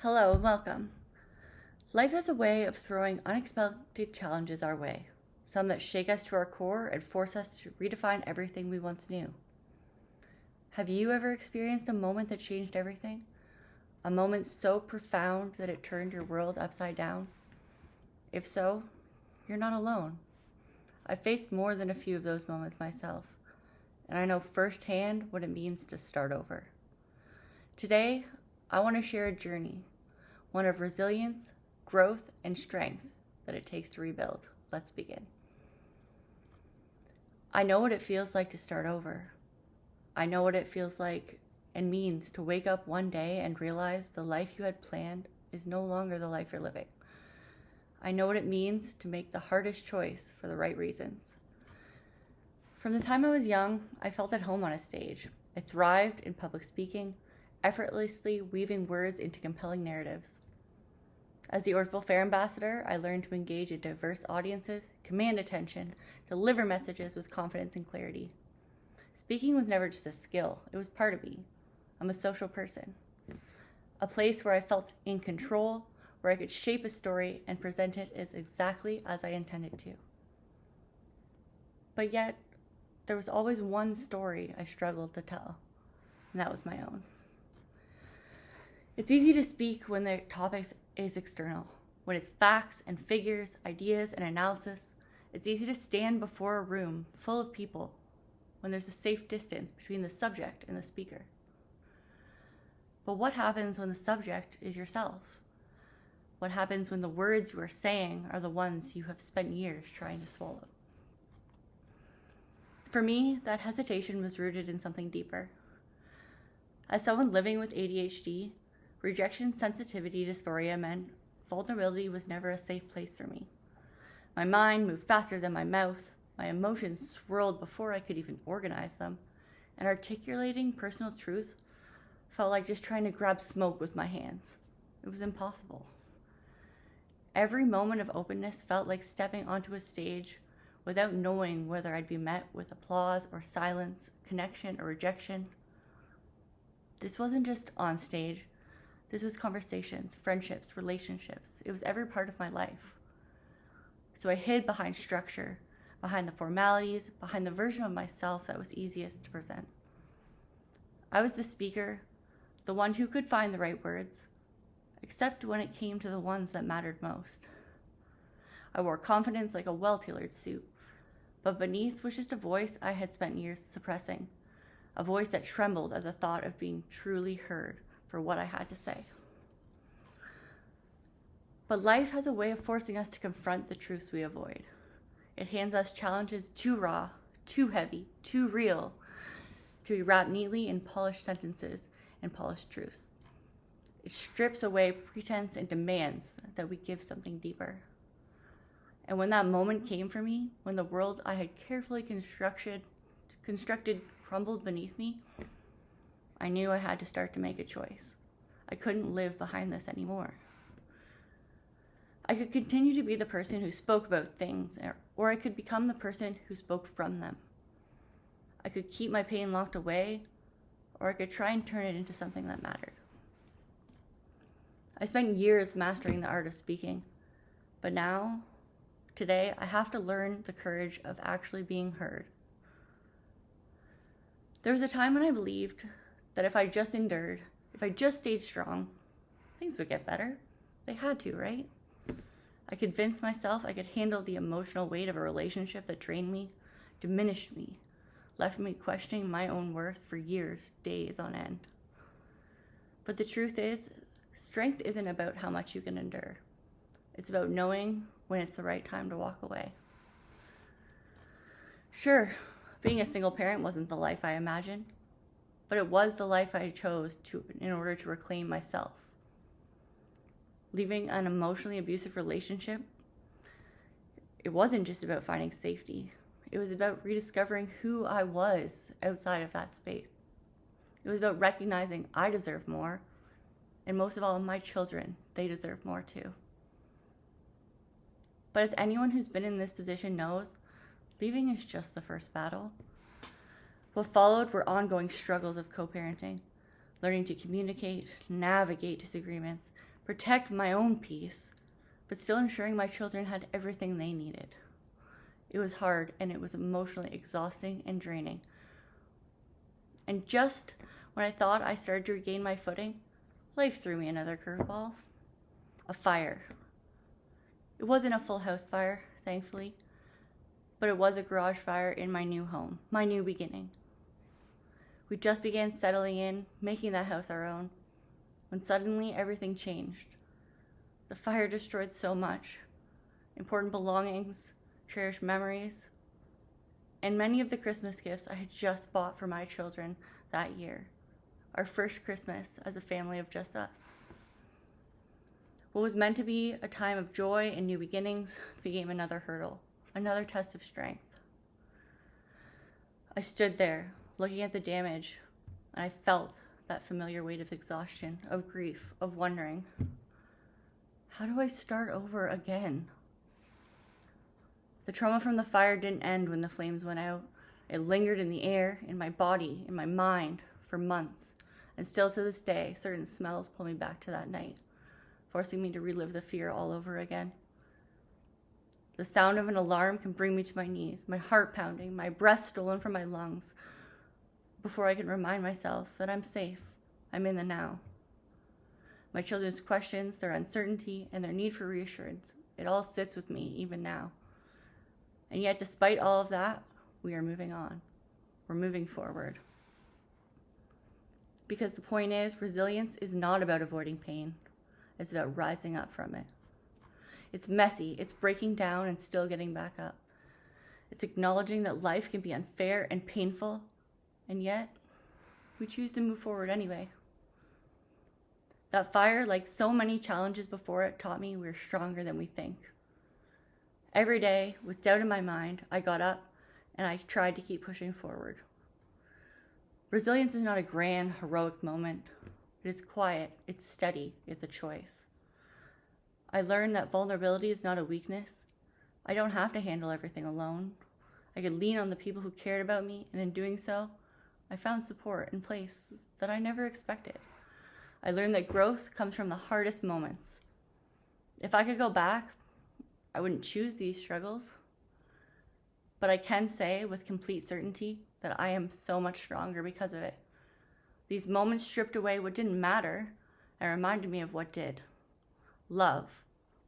Hello and welcome. Life has a way of throwing unexpected challenges our way, some that shake us to our core and force us to redefine everything we once knew. Have you ever experienced a moment that changed everything? A moment so profound that it turned your world upside down? If so, you're not alone. I've faced more than a few of those moments myself, and I know firsthand what it means to start over. Today, I want to share a journey, one of resilience, growth, and strength that it takes to rebuild. Let's begin. I know what it feels like to start over. I know what it feels like and means to wake up one day and realize the life you had planned is no longer the life you're living. I know what it means to make the hardest choice for the right reasons. From the time I was young, I felt at home on a stage. I thrived in public speaking, effortlessly weaving words into compelling narratives. As the Ortville Fair Ambassador, I learned to engage in diverse audiences, command attention, deliver messages with confidence and clarity. Speaking was never just a skill, it was part of me. I'm a social person. A place where I felt in control, where I could shape a story and present it as exactly as I intended to. But yet, there was always one story I struggled to tell, and that was my own. It's easy to speak when the topic is external, when it's facts and figures, ideas and analysis. It's easy to stand before a room full of people when there's a safe distance between the subject and the speaker. But what happens when the subject is yourself? What happens when the words you are saying are the ones you have spent years trying to swallow? For me, that hesitation was rooted in something deeper. As someone living with ADHD, rejection sensitivity dysphoria meant vulnerability was never a safe place for me. My mind moved faster than my mouth, my emotions swirled before I could even organize them, and articulating personal truth felt like just trying to grab smoke with my hands. It was impossible. Every moment of openness felt like stepping onto a stage without knowing whether I'd be met with applause or silence, connection or rejection. This wasn't just on stage. This was conversations, friendships, relationships. It was every part of my life. So I hid behind structure, behind the formalities, behind the version of myself that was easiest to present. I was the speaker, the one who could find the right words, except when it came to the ones that mattered most. I wore confidence like a well-tailored suit, but beneath was just a voice I had spent years suppressing, a voice that trembled at the thought of being truly heard for what I had to say. But life has a way of forcing us to confront the truths we avoid. It hands us challenges too raw, too heavy, too real, to be wrapped neatly in polished sentences and polished truths. It strips away pretense and demands that we give something deeper. And when that moment came for me, when the world I had carefully constructed crumbled beneath me, I knew I had to start to make a choice. I couldn't live behind this anymore. I could continue to be the person who spoke about things, or I could become the person who spoke from them. I could keep my pain locked away, or I could try and turn it into something that mattered. I spent years mastering the art of speaking, but now, today, I have to learn the courage of actually being heard. There was a time when I believed that if I just endured, if I just stayed strong, things would get better. They had to, right? I convinced myself I could handle the emotional weight of a relationship that drained me, diminished me, left me questioning my own worth for years, days on end. But the truth is, strength isn't about how much you can endure. It's about knowing when it's the right time to walk away. Sure, being a single parent wasn't the life I imagined, but it was the life I chose in order to reclaim myself. Leaving an emotionally abusive relationship, it wasn't just about finding safety. It was about rediscovering who I was outside of that space. It was about recognizing I deserve more, and most of all, my children, they deserve more too. But as anyone who's been in this position knows, leaving is just the first battle. What followed were ongoing struggles of co-parenting, learning to communicate, navigate disagreements, protect my own peace, but still ensuring my children had everything they needed. It was hard, and it was emotionally exhausting and draining. And just when I thought I started to regain my footing, life threw me another curveball. A fire. It wasn't a full house fire, thankfully, but it was a garage fire in my new home, my new beginning. We just began settling in, making that house our own, when suddenly everything changed. The fire destroyed so much. Important belongings, cherished memories, and many of the Christmas gifts I had just bought for my children that year. Our first Christmas as a family of just us. What was meant to be a time of joy and new beginnings became another hurdle, another test of strength. I stood there, looking at the damage, and I felt that familiar weight of exhaustion, of grief, of wondering, how do I start over again? The trauma from the fire didn't end when the flames went out. It lingered in the air, in my body, in my mind, for months, and still to this day, certain smells pull me back to that night, forcing me to relive the fear all over again. The sound of an alarm can bring me to my knees, my heart pounding, my breath stolen from my lungs, before I can remind myself that I'm safe, I'm in the now. My children's questions, their uncertainty, and their need for reassurance, it all sits with me even now. And yet, despite all of that, we are moving on. We're moving forward. Because the point is, resilience is not about avoiding pain. It's about rising up from it. It's messy. It's breaking down and still getting back up. It's acknowledging that life can be unfair and painful, and yet we choose to move forward anyway. That fire, like so many challenges before it, taught me we're stronger than we think. Every day, with doubt in my mind, I got up and I tried to keep pushing forward. Resilience is not a grand, heroic moment. It is quiet, it's steady, it's a choice. I learned that vulnerability is not a weakness. I don't have to handle everything alone. I could lean on the people who cared about me, and in doing so, I found support in places that I never expected. I learned that growth comes from the hardest moments. If I could go back, I wouldn't choose these struggles. But I can say with complete certainty that I am so much stronger because of it. These moments stripped away what didn't matter and reminded me of what did. Love,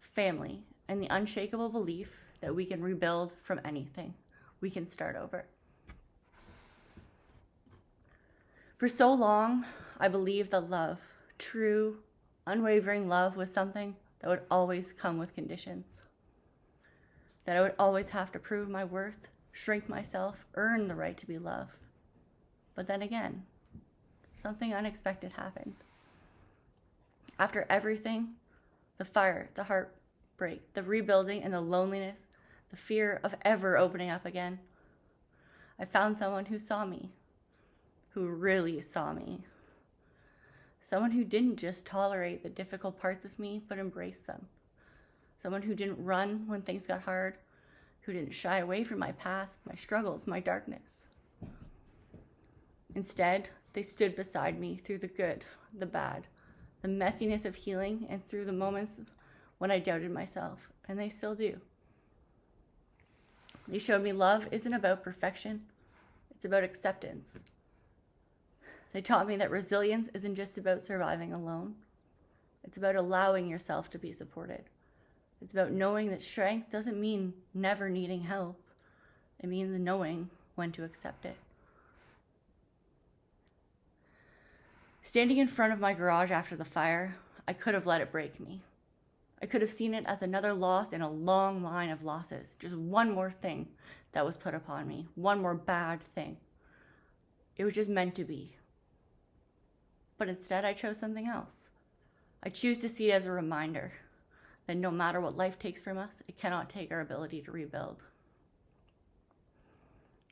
family, and the unshakable belief that we can rebuild from anything. We can start over. For so long, I believed that love, true, unwavering love, was something that would always come with conditions. That I would always have to prove my worth, shrink myself, earn the right to be loved. But then again, something unexpected happened. After everything, the fire, the heartbreak, the rebuilding, and the loneliness, the fear of ever opening up again, I found someone who saw me, who really saw me. Someone who didn't just tolerate the difficult parts of me, but embraced them. Someone who didn't run when things got hard, who didn't shy away from my past, my struggles, my darkness. Instead, they stood beside me through the good, the bad, the messiness of healing, and through the moments when I doubted myself, and they still do. They showed me love isn't about perfection, it's about acceptance. They taught me that resilience isn't just about surviving alone. It's about allowing yourself to be supported. It's about knowing that strength doesn't mean never needing help. It means knowing when to accept it. Standing in front of my garage after the fire, I could have let it break me. I could have seen it as another loss in a long line of losses, just one more thing that was put upon me, one more bad thing. It was just meant to be. But instead, I chose something else. I choose to see it as a reminder that no matter what life takes from us, it cannot take our ability to rebuild.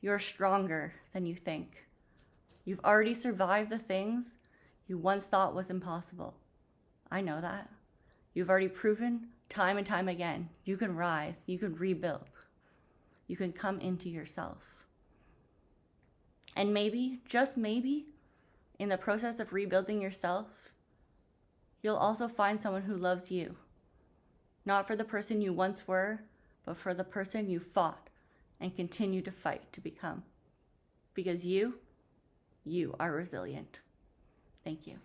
You're stronger than you think. You've already survived the things you once thought was impossible. I know that. You've already proven time and time again, you can rise, you can rebuild, you can come into yourself. And maybe, just maybe, in the process of rebuilding yourself, You'll also find someone who loves you, not for the person you once were, but for the person you fought and continue to fight to become. Because you are resilient. Thank you.